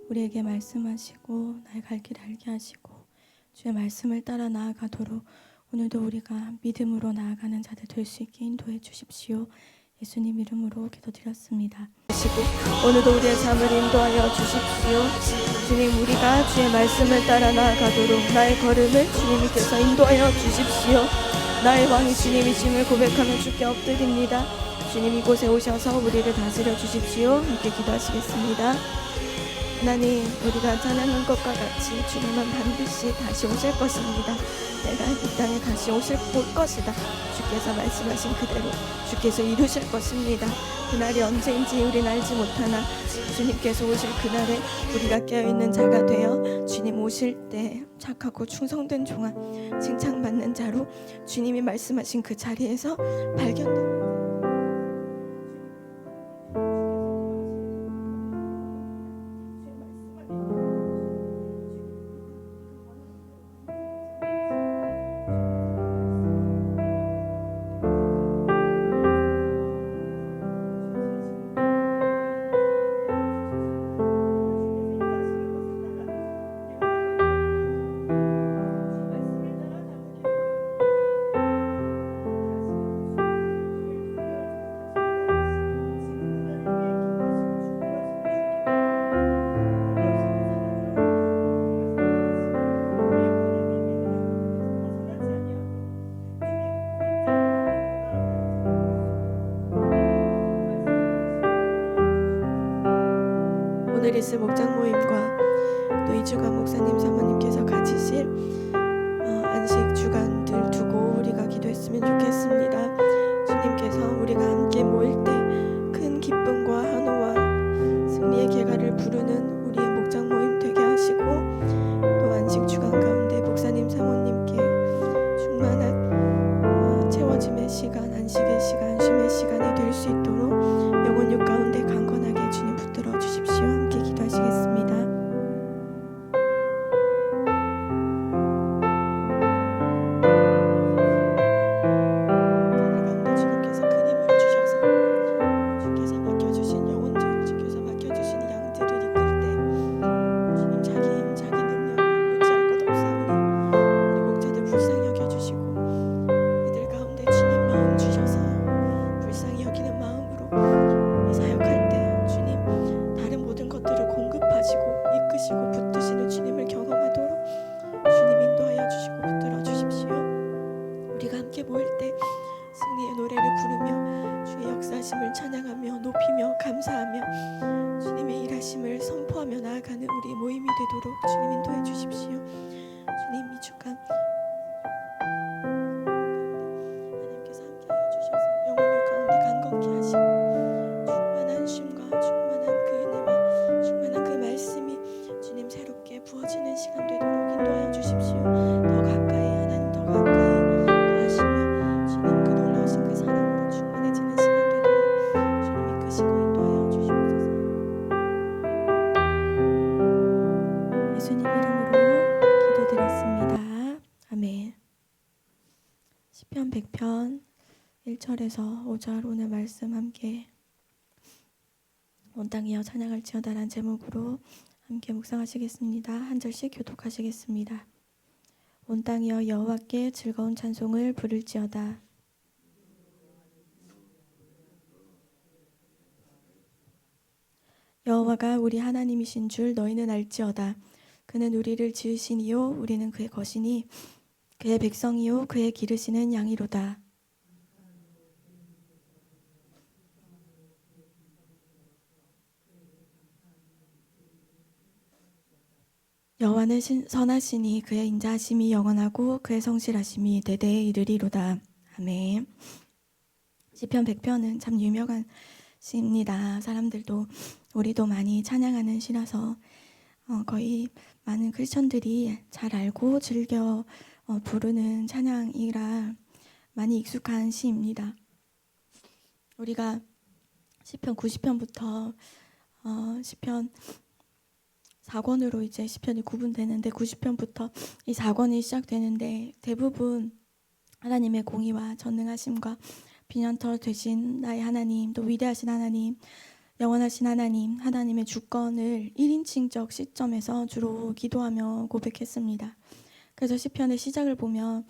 우리에게 말씀하시고 나의 갈 길 알게 하시고 주의 말씀을 따라 나아가도록 오늘도 우리가 믿음으로 나아가는 자들 될 수 있게 인도해 주십시오. 예수님 이름으로 기도드렸습니다. 오늘도 우리의 삶을 인도하여 주십시오. 주님, 우리가 주의 말씀을 따라 나아가도록 나의 걸음을 주님께서 인도하여 주십시오. 나의 왕이 주님이심을 고백하며 주께 엎드립니다. 주님, 이곳에 오셔서 우리를 다스려 주십시오. 함께 기도하시겠습니다. 하나님, 우리가 찬양한 것과 같이 주님은 반드시 다시 오실 것입니다. 내가 이 땅에 다시 오실 것이다. 주께서 말씀하신 그대로 주께서 이루실 것입니다. 그날이 언제인지 우린 알지 못하나 주님께서 오실 그날에 우리가 깨어있는 자가 되어 주님 오실 때 착하고 충성된 종아, 칭찬받는 자로 주님이 말씀하신 그 자리에서 발견된 오늘 있을 목장 모임과 또 2주간 목사님 사모님께서 가지실 안식 주간들 두고 우리가 기도했으면 좋겠습니다. 주님께서 우리가 함께 모일 때 큰 기쁨과 한호와 승리의 계가를 부르는 우리의 목장 모임 되게 하시고, 또 안식 주간 가운데 목사님 사모님께 충만한 채워짐의 시간, 안식의 시간, 쉼의 시간이 될 수 있도록 영혼 육 가운데 강건하게 주님 붙들어 주십시오. 함께 기도하시겠습니다. 찬양하며 높이며 감사하며 주님의 일하심을 선포하며 나아가는 우리 모임이 되도록 주님 인도해 주십시오. 주님, 이 주간 하나님께서 함께하여 주셔서 영혼을 가운데 강건케 하시고 충만한 쉼과 충만한 그 은혜와 충만한 그 말씀이 주님 새롭게 부어지는 시간 되도록 인도하여 주십시오. 더 가까이 하나님, 더 가까이 거하시며 주님 그 놀라우신 그 사랑으로 충만해지는 시간 예수님 이름으로 기도드렸습니다. 아멘. 시편 100편 1절에서 5절 오늘 말씀 함께 온 땅이여 찬양할지어다라는 제목으로 함께 묵상하시겠습니다. 한 절씩 교독하시겠습니다. 온 땅이여 여호와께 즐거운 찬송을 부를지어다. 여호와가 우리 하나님이신 줄 너희는 알지어다. 그는 우리를 지으시니요 우리는 그의 것이니 그의 백성이요 그의 기르시는 양이로다. 여호와는 선하시니 그의 인자하심이 영원하고 그의 성실하심이 대대에 이르리로다. 아멘. 시편 100편은 참 유명한 시입니다. 사람들도 우리도 많이 찬양하는 시라서 거의 많은 크리스천들이 잘 알고 즐겨 부르는 찬양이라 많이 익숙한 시입니다. 우리가 시편 90편부터 시편 4권으로 이제 시편이 구분되는데 90편부터 이 4권이 시작되는데 대부분 하나님의 공의와 전능하심과 비난터 되신 나의 하나님, 또 위대하신 하나님, 영원하신 하나님, 하나님의 주권을 1인칭적 시점에서 주로 기도하며 고백했습니다. 그래서 시편의 시작을 보면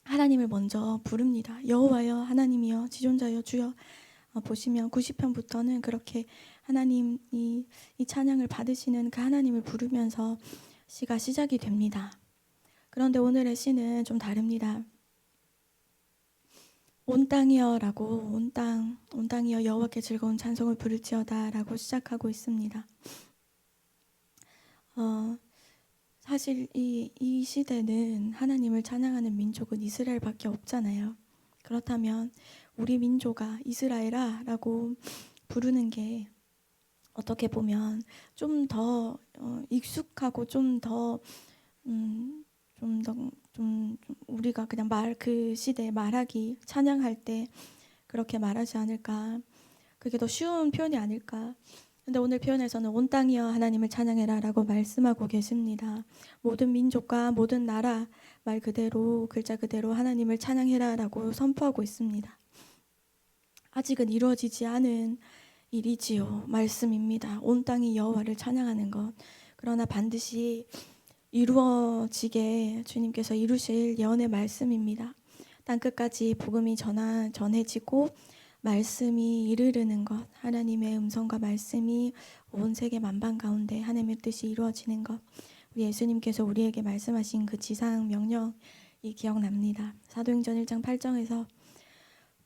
하나님을 먼저 부릅니다. 여호와여, 하나님이여, 지존자여, 주여. 보시면 90편부터는 그렇게 하나님이 이 찬양을 받으시는 그 하나님을 부르면서 시가 시작이 됩니다. 그런데 오늘의 시는 좀 다릅니다. 온 땅이여라고, 온 땅이여 여호와께 즐거운 찬송을 부를지어다라고 시작하고 있습니다. 사실 이 시대는 하나님을 찬양하는 민족은 이스라엘밖에 없잖아요. 그렇다면 우리 민족아 이스라엘아라고 부르는 게 어떻게 보면 좀 더 익숙하고 좀 우리가 그냥 그 시대에 말하기 찬양할 때 그렇게 말하지 않을까. 그게 더 쉬운 표현이 아닐까. 근데 오늘 표현에서는 온 땅이여 하나님을 찬양해라 라고 말씀하고 계십니다. 모든 민족과 모든 나라 말 그대로 글자 그대로 하나님을 찬양해라 라고 선포하고 있습니다. 아직은 이루어지지 않은 일이지요. 말씀입니다. 온 땅이 여호와를 찬양하는 것. 그러나 반드시 이루어지게 주님께서 이루실 예언의 말씀입니다. 땅끝까지 복음이 전해지고 말씀이 이르르는 것, 하나님의 음성과 말씀이 온 세계 만방 가운데 하나님의 뜻이 이루어지는 것, 우리 예수님께서 우리에게 말씀하신 그 지상 명령이 기억납니다. 사도행전 1장 8절에서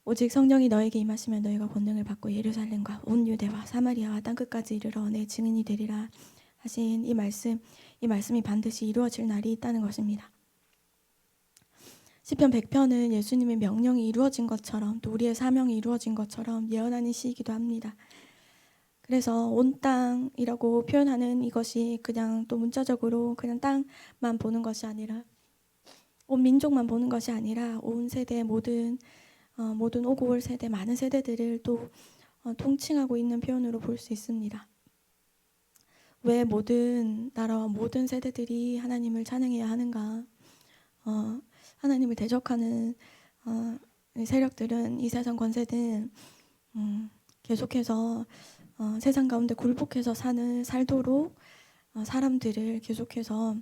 오직 성령이 너에게 임하시면 너희가 권능을 받고 예루살렘과 온 유대와 사마리아와 땅끝까지 이르러 내 증인이 되리라 하신 이 말씀이 반드시 이루어질 날이 있다는 것입니다. 시편 100편은 예수님의 명령이 이루어진 것처럼 또 우리의 사명이 이루어진 것처럼 예언하는 시이기도 합니다. 그래서 온 땅이라고 표현하는 이것이 그냥 또 문자적으로 그냥 땅만 보는 것이 아니라 온 민족만 보는 것이 아니라 온 세대 모든 오고 올 세대 많은 세대들을 또 통칭하고 있는 표현으로 볼 수 있습니다. 왜 모든 나라와 모든 세대들이 하나님을 찬양해야 하는가? 하나님을 대적하는 세력들은 이 세상 권세든 계속해서 세상 가운데 굴복해서 살도록 사람들을 계속해서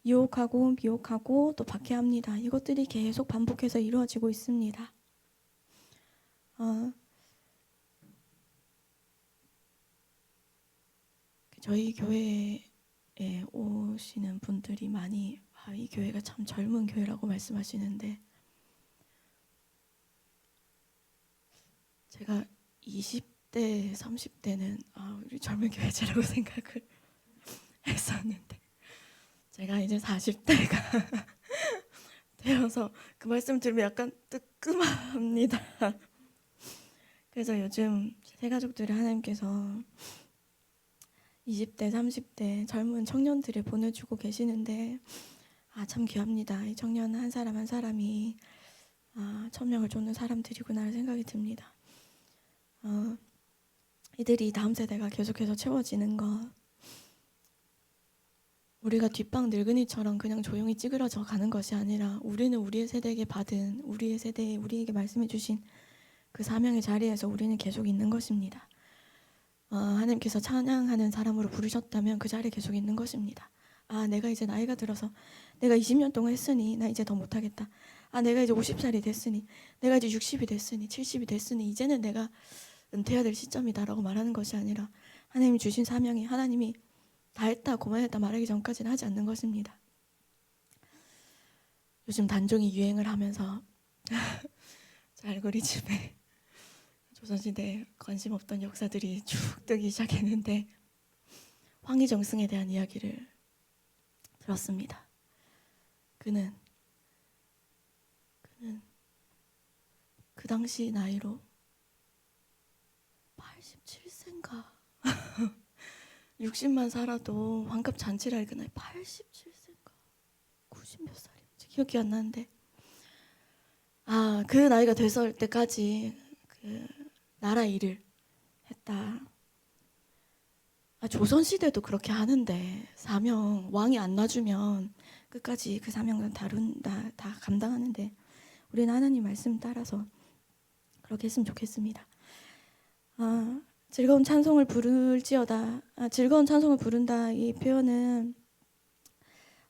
유혹하고 미혹하고 또 박해합니다. 이것들이 계속 반복해서 이루어지고 있습니다. 저희 교회에 오시는 분들이 많이 이 교회가 참 젊은 교회라고 말씀하시는데 제가 20대, 30대는 우리 젊은 교회자라고 생각을 했었는데 제가 이제 40대가 되어서 그 말씀 들으면 약간 뜨끔합니다. 그래서 요즘 새 가족들을 하나님께서 20대, 30대 젊은 청년들을 보내주고 계시는데 참 귀합니다. 이 청년 한 사람 한 사람이 천명을 쫓는 사람들이구나 생각이 듭니다. 이들이 다음 세대가 계속해서 채워지는 것, 우리가 뒷방 늙은이처럼 그냥 조용히 찌그러져 가는 것이 아니라 우리는 우리의 세대에게 받은 우리의 세대에 우리에게 말씀해 주신 그 사명의 자리에서 우리는 계속 있는 것입니다. 하나님께서 찬양하는 사람으로 부르셨다면 그 자리에 계속 있는 것입니다. 내가 이제 나이가 들어서 내가 20년 동안 했으니 나 이제 더 못하겠다. 내가 이제 50살이 됐으니 내가 이제 60이 됐으니 70이 됐으니 이제는 내가 은퇴해야 될 시점이다라고 말하는 것이 아니라 하나님이 주신 사명이 하나님이 다 했다 고만했다 말하기 전까지는 하지 않는 것입니다. 요즘 단종이 유행을 하면서 제 알고리즘에 조선시대에 관심 없던 역사들이 쭉 뜨기 시작했는데 황희정승에 대한 이야기를 들었습니다. 그는 그 당시 나이로 87세인가 60만 살아도 환갑 잔치를 할 그 나이 87세인가 90몇 살이었지 기억이 안 나는데 그 나이가 됐을 때까지 그 나라 일을 했다. 조선시대도 그렇게 하는데 사명 왕이 안 놔주면 끝까지 그 사명을 다 감당하는데 우리는 하나님 말씀 따라서 그렇게 했으면 좋겠습니다. 즐거운 찬송을 부를지어다. 즐거운 찬송을 부른다. 이 표현은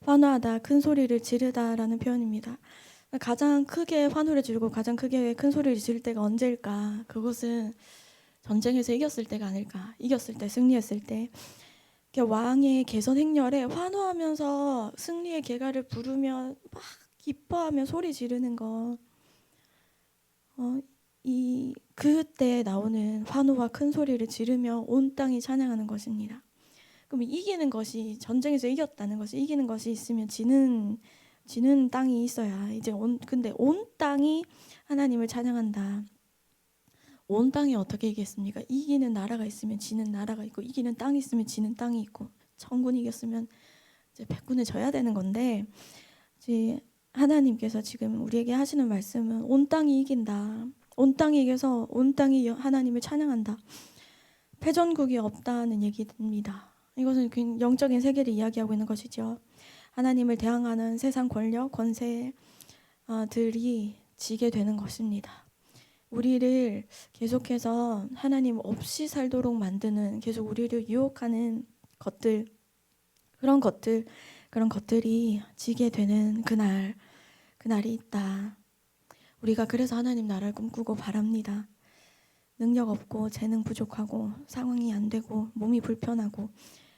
환호하다, 큰 소리를 지르다라는 표현입니다. 가장 크게 환호를 지르고 가장 크게 큰 소리를 지를 때가 언제일까? 그것은 전쟁에서 이겼을 때가 아닐까? 이겼을 때, 승리했을 때. 왕의 개선 행렬에 환호하면서 승리의 계가를 부르며 막 기뻐하며 소리 지르는 거. 그때 나오는 환호와 큰 소리를 지르며 온 땅이 찬양하는 것입니다. 그럼 이기는 것이, 전쟁에서 이겼다는 것이, 이기는 것이 있으면 지는 땅이 있어야 이제 근데 온 땅이 하나님을 찬양한다. 온 땅이 어떻게 이겼습니까? 이기는 나라가 있으면 지는 나라가 있고, 이기는 땅이 있으면 지는 땅이 있고, 천군이 이겼으면 이제 백군을 져야 되는 건데, 이제 하나님께서 지금 우리에게 하시는 말씀은 온 땅이 이긴다. 온 땅이 이겨서 온 땅이 하나님을 찬양한다. 패전국이 없다는 얘기입니다. 이것은 영적인 세계를 이야기하고 있는 것이죠. 하나님을 대항하는 세상 권력, 권세들이 지게 되는 것입니다. 우리를 계속해서 하나님 없이 살도록 만드는, 계속 우리를 유혹하는 것들, 그런 것들이 지게 되는 그날이 있다. 우리가 그래서 하나님 나라를 꿈꾸고 바랍니다. 능력 없고 재능 부족하고 상황이 안 되고 몸이 불편하고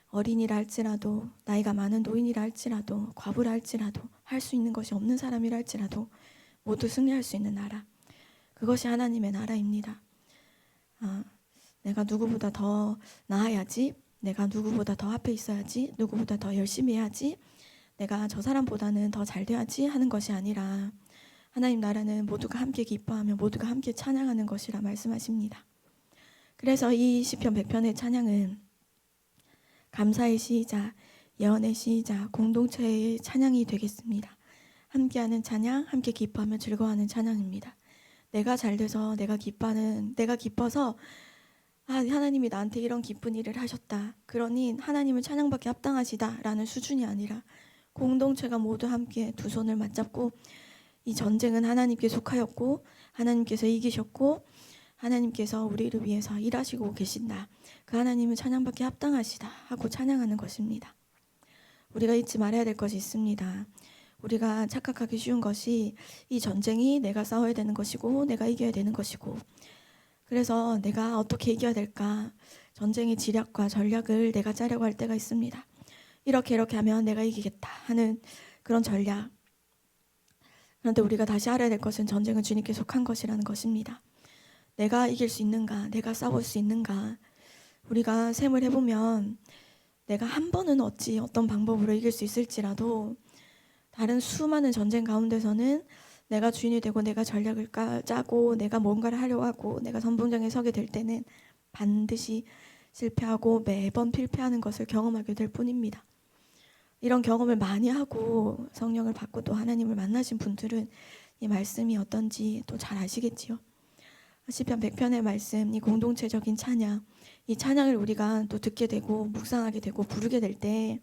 어린이라 할지라도, 나이가 많은 노인이라 할지라도, 과부라 할지라도, 할 수 있는 것이 없는 사람이라 할지라도 모두 승리할 수 있는 나라, 그것이 하나님의 나라입니다. 내가 누구보다 더 나아야지, 내가 누구보다 더 앞에 있어야지, 누구보다 더 열심히 해야지, 내가 저 사람보다는 더 잘 돼야지 하는 것이 아니라, 하나님 나라는 모두가 함께 기뻐하며 모두가 함께 찬양하는 것이라 말씀하십니다. 그래서 이 시편 100편의 찬양은 감사의 시이자, 예언의 시이자, 공동체의 찬양이 되겠습니다. 함께하는 찬양, 함께 기뻐하며 즐거워하는 찬양입니다. 내가 잘 돼서 내가 기뻐서 하나님이 나한테 이런 기쁜 일을 하셨다, 그러니 하나님은 찬양받기 합당하시다라는 수준이 아니라, 공동체가 모두 함께 두 손을 맞잡고 이 전쟁은 하나님께 속하였고 하나님께서 이기셨고 하나님께서 우리를 위해서 일하시고 계신다, 그 하나님은 찬양받기 합당하시다 하고 찬양하는 것입니다. 우리가 잊지 말아야 될 것이 있습니다. 우리가 착각하기 쉬운 것이, 이 전쟁이 내가 싸워야 되는 것이고 내가 이겨야 되는 것이고, 그래서 내가 어떻게 이겨야 될까, 전쟁의 지략과 전략을 내가 짜려고 할 때가 있습니다. 이렇게 하면 내가 이기겠다 하는 그런 전략. 그런데 우리가 다시 알아야 될 것은 전쟁은 주님께 속한 것이라는 것입니다. 내가 이길 수 있는가, 내가 싸울 수 있는가. 우리가 셈을 해보면 내가 한 번은 어떤 방법으로 이길 수 있을지라도, 다른 수많은 전쟁 가운데서는 내가 주인이 되고 내가 전략을 짜고 내가 뭔가를 하려고 하고 내가 선봉장에 서게 될 때는 반드시 실패하고 매번 필패하는 것을 경험하게 될 뿐입니다. 이런 경험을 많이 하고 성령을 받고 또 하나님을 만나신 분들은 이 말씀이 어떤지 또 잘 아시겠지요. 시편 100편의 말씀, 이 공동체적인 찬양, 이 찬양을 우리가 또 듣게 되고 묵상하게 되고 부르게 될 때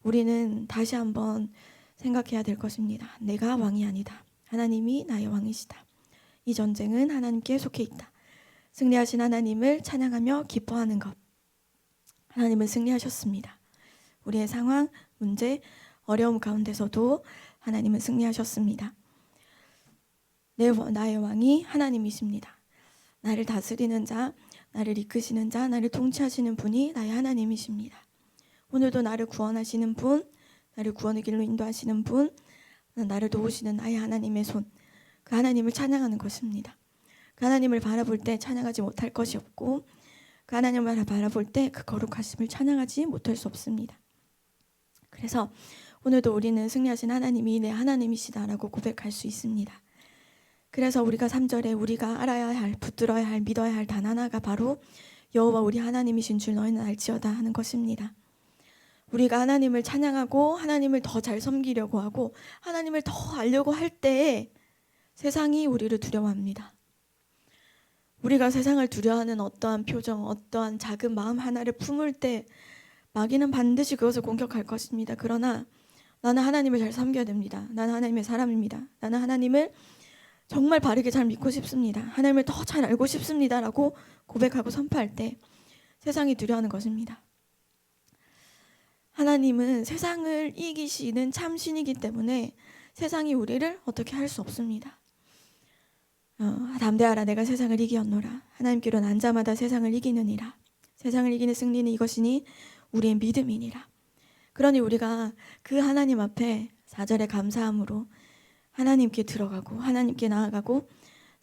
우리는 다시 한번 생각해야 될 것입니다. 내가 왕이 아니다. 하나님이 나의 왕이시다. 이 전쟁은 하나님께 속해 있다. 승리하신 하나님을 찬양하며 기뻐하는 것. 하나님은 승리하셨습니다. 우리의 상황, 문제, 어려움 가운데서도 하나님은 승리하셨습니다. 나의 왕이 하나님이십니다. 나를 다스리는 자, 나를 이끄시는 자, 나를 통치하시는 분이 나의 하나님이십니다. 오늘도 나를 구원하시는 분, 나를 구원의 길로 인도하시는 분, 나를 도우시는 나의 하나님의 손, 그 하나님을 찬양하는 것입니다. 그 하나님을 바라볼 때 찬양하지 못할 것이 없고, 그 하나님을 바라볼 때 그 거룩하심을 찬양하지 못할 수 없습니다. 그래서 오늘도 우리는 승리하신 하나님이 내 하나님이시다라고 고백할 수 있습니다. 그래서 우리가 3절에 우리가 알아야 할, 붙들어야 할, 믿어야 할 단 하나가 바로 여호와 우리 하나님이신 줄 너희는 알지어다 하는 것입니다. 우리가 하나님을 찬양하고 하나님을 더 잘 섬기려고 하고 하나님을 더 알려고 할 때에 세상이 우리를 두려워합니다. 우리가 세상을 두려워하는 어떠한 표정, 어떠한 작은 마음 하나를 품을 때 마귀는 반드시 그것을 공격할 것입니다. 그러나 나는 하나님을 잘 섬겨야 됩니다. 나는 하나님의 사람입니다. 나는 하나님을 정말 바르게 잘 믿고 싶습니다. 하나님을 더 잘 알고 싶습니다라고 고백하고 선포할 때 세상이 두려워하는 것입니다. 하나님은 세상을 이기시는 참 신이기 때문에 세상이 우리를 어떻게 할 수 없습니다. 담대하라, 내가 세상을 이기었노라. 하나님께로는 난 자마다 세상을 이기느니라. 세상을 이기는 승리는 이것이니 우리의 믿음이니라. 그러니 우리가 그 하나님 앞에 4절에 감사함으로 하나님께 들어가고 하나님께 나아가고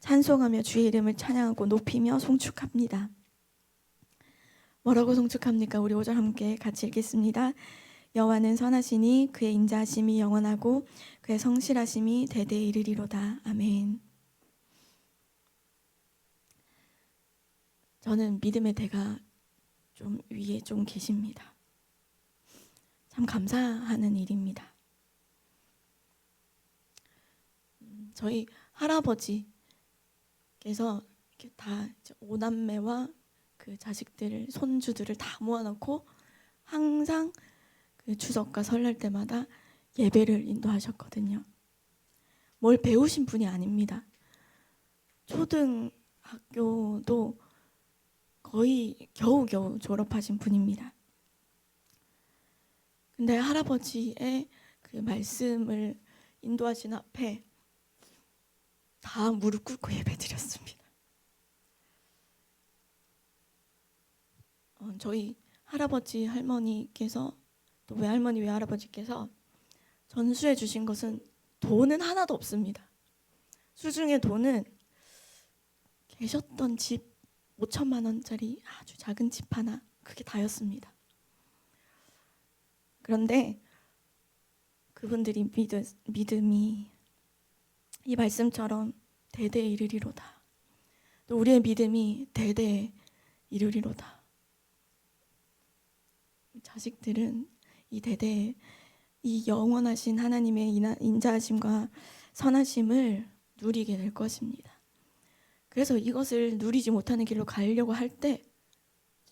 찬송하며 주의 이름을 찬양하고 높이며 송축합니다. 뭐라고 송축합니까? 우리 5절 함께 같이 읽겠습니다. 여호와는 선하시니 그의 인자하심이 영원하고 그의 성실하심이 대대에 이르리로다. 아멘. 저는 믿음의 대가 좀 위에 좀 계십니다. 참 감사하는 일입니다. 저희 할아버지께서 이렇게 다 5남매와 그 자식들, 손주들을 다 모아놓고 항상 그 추석과 설날 때마다 예배를 인도하셨거든요. 뭘 배우신 분이 아닙니다. 초등학교도 거의 겨우겨우 졸업하신 분입니다. 근데 할아버지의 그 말씀을 인도하신 앞에 다 무릎 꿇고 예배드렸습니다. 저희 할아버지 할머니께서 또 외할머니 외할아버지께서 전수해 주신 것은 돈은 하나도 없습니다. 수중에 돈은 계셨던 집 5천만 원짜리 아주 작은 집 하나, 그게 다였습니다. 그런데 그분들이 믿음이 이 말씀처럼 대대에 이르리로다. 또 우리의 믿음이 대대에 이르리로다. 자식들은 이 대대에 이 영원하신 하나님의 인자하심과 선하심을 누리게 될 것입니다. 그래서 이것을 누리지 못하는 길로 가려고 할 때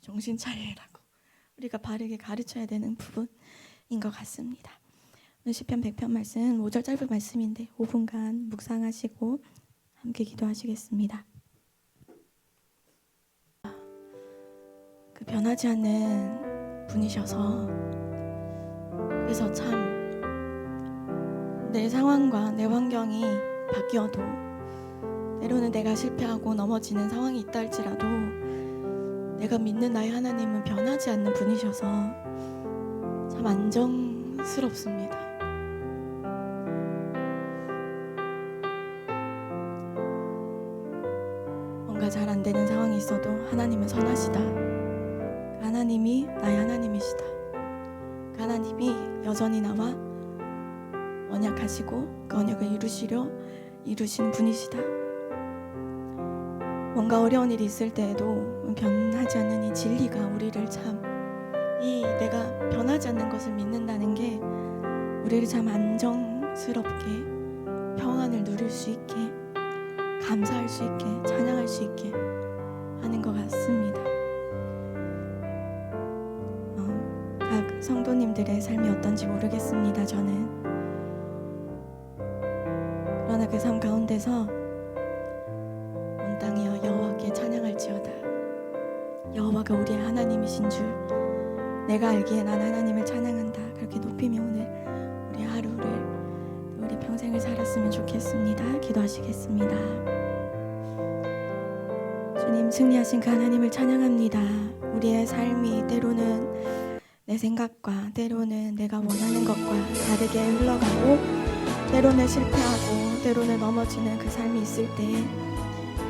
정신 차리라고 우리가 바르게 가르쳐야 되는 부분인 것 같습니다. 오늘 시편 100편 말씀 5절 짧은 말씀인데 5분간 묵상하시고 함께 기도하시겠습니다. 그 변하지 않는 분이셔서 그래서 참 내 상황과 내 환경이 바뀌어도 때로는 내가 실패하고 넘어지는 상황이 있다 할지라도 내가 믿는 나의 하나님은 변하지 않는 분이셔서 참 안정스럽습니다. 뭔가 잘 안 되는 상황이 있어도 하나님은 선하시다. 그 하나님이 나의 하나님이시다. 그 하나님이 여전히 나와 언약하시고 그 언약을 이루시는 분이시다. 뭔가 어려운 일이 있을 때에도 변하지 않는 이 진리가 우리를 참 내가 변하지 않는 것을 믿는다는 게 우리를 참 안정스럽게 평안을 누릴 수 있게 감사할 수 있게 찬양할 수 있게 하는 것 같습니다. 각 성도님들의 삶이 어떤지 모르겠습니다. 저는 그러나 그 삶 가운데서 온 땅이여 여호와께 찬양할지어다. 여호와가 우리의 하나님이신 줄 내가 알기에 난 하나님을 찬양한다. 그렇게 높이며 오늘 우리 하루를 우리 평생을 살았으면 좋겠습니다. 기도하시겠습니다. 주님, 승리하신 그 하나님을 찬양합니다. 우리의 삶이 때로는 내 생각과 때로는 내가 원하는 것과 다르게 흘러가고 때로는 실패하고 때로는 넘어지는 그 삶이 있을 때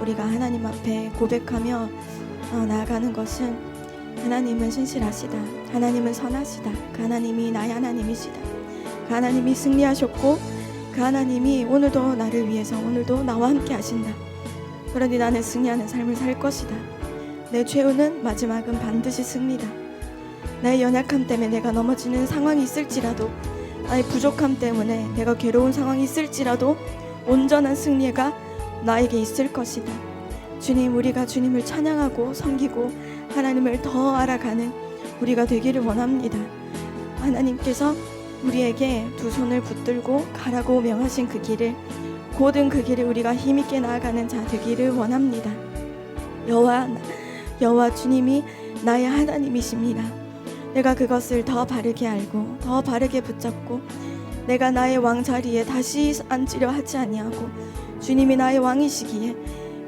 우리가 하나님 앞에 고백하며 나아가는 것은 하나님은 신실하시다. 하나님은 선하시다. 그 하나님이 나의 하나님이시다. 그 하나님이 승리하셨고 그 하나님이 오늘도 나를 위해서 오늘도 나와 함께 하신다. 그러니 나는 승리하는 삶을 살 것이다. 내 최후는 마지막은 반드시 승리다. 나의 연약함 때문에 내가 넘어지는 상황이 있을지라도 나의 부족함 때문에 내가 괴로운 상황이 있을지라도 온전한 승리가 나에게 있을 것이다. 주님, 우리가 주님을 찬양하고 섬기고 하나님을 더 알아가는 우리가 되기를 원합니다. 하나님께서 우리에게 두 손을 붙들고 가라고 명하신 그 길을 고든 그 길을 우리가 힘있게 나아가는 자 되기를 원합니다. 여호와 주님이 나의 하나님이십니다. 내가 그것을 더 바르게 알고 더 바르게 붙잡고 내가 나의 왕자리에 다시 앉으려 하지 아니하고 주님이 나의 왕이시기에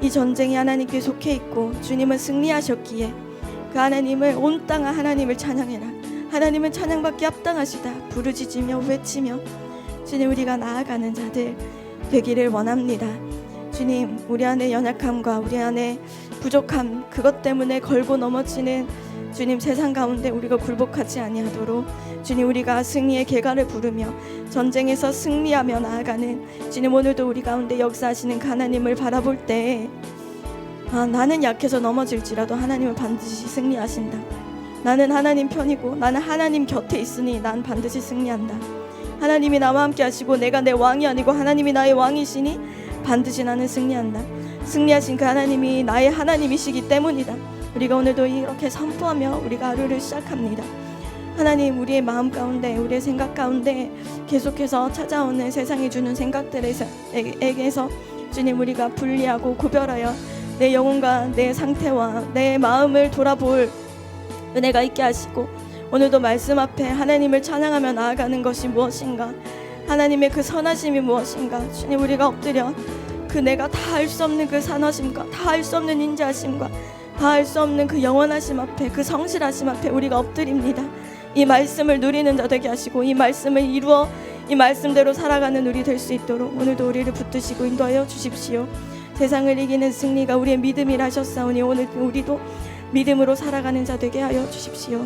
이 전쟁이 하나님께 속해 있고 주님은 승리하셨기에 그 하나님을 온 땅아 하나님을 찬양해라. 하나님은 찬양받기 합당하시다. 부르짖으며 외치며 주님 우리가 나아가는 자들 되기를 원합니다. 주님 우리 안에 연약함과 우리 안에 부족함 그것 때문에 걸고 넘어지는 주님 세상 가운데 우리가 굴복하지 아니하도록 주님 우리가 승리의 계가를 부르며 전쟁에서 승리하며 나아가는 주님 오늘도 우리 가운데 역사하시는 하나님을 바라볼 때 나는 약해서 넘어질지라도 하나님은 반드시 승리하신다. 나는 하나님 편이고 나는 하나님 곁에 있으니 난 반드시 승리한다. 하나님이 나와 함께 하시고 내가 내 왕이 아니고 하나님이 나의 왕이시니 반드시 나는 승리한다. 승리하신 그 하나님이 나의 하나님이시기 때문이다. 우리가 오늘도 이렇게 선포하며 우리가 하루를 시작합니다. 하나님 우리의 마음 가운데 우리의 생각 가운데 계속해서 찾아오는 세상이 주는 생각들에게서 주님 우리가 분리하고 구별하여 내 영혼과 내 상태와 내 마음을 돌아볼 은혜가 있게 하시고 오늘도 말씀 앞에 하나님을 찬양하며 나아가는 것이 무엇인가 하나님의 그 선하심이 무엇인가 주님 우리가 엎드려 그 내가 다 할 수 없는 그 선하심과 다 할 수 없는 인자하심과 다 할 수 없는 그 영원하심 앞에 그 성실하심 앞에 우리가 엎드립니다. 이 말씀을 누리는 자 되게 하시고 이 말씀을 이루어 이 말씀대로 살아가는 우리 될 수 있도록 오늘도 우리를 붙드시고 인도하여 주십시오. 세상을 이기는 승리가 우리의 믿음이라 하셨사오니 오늘 우리도 믿음으로 살아가는 자 되게 하여 주십시오.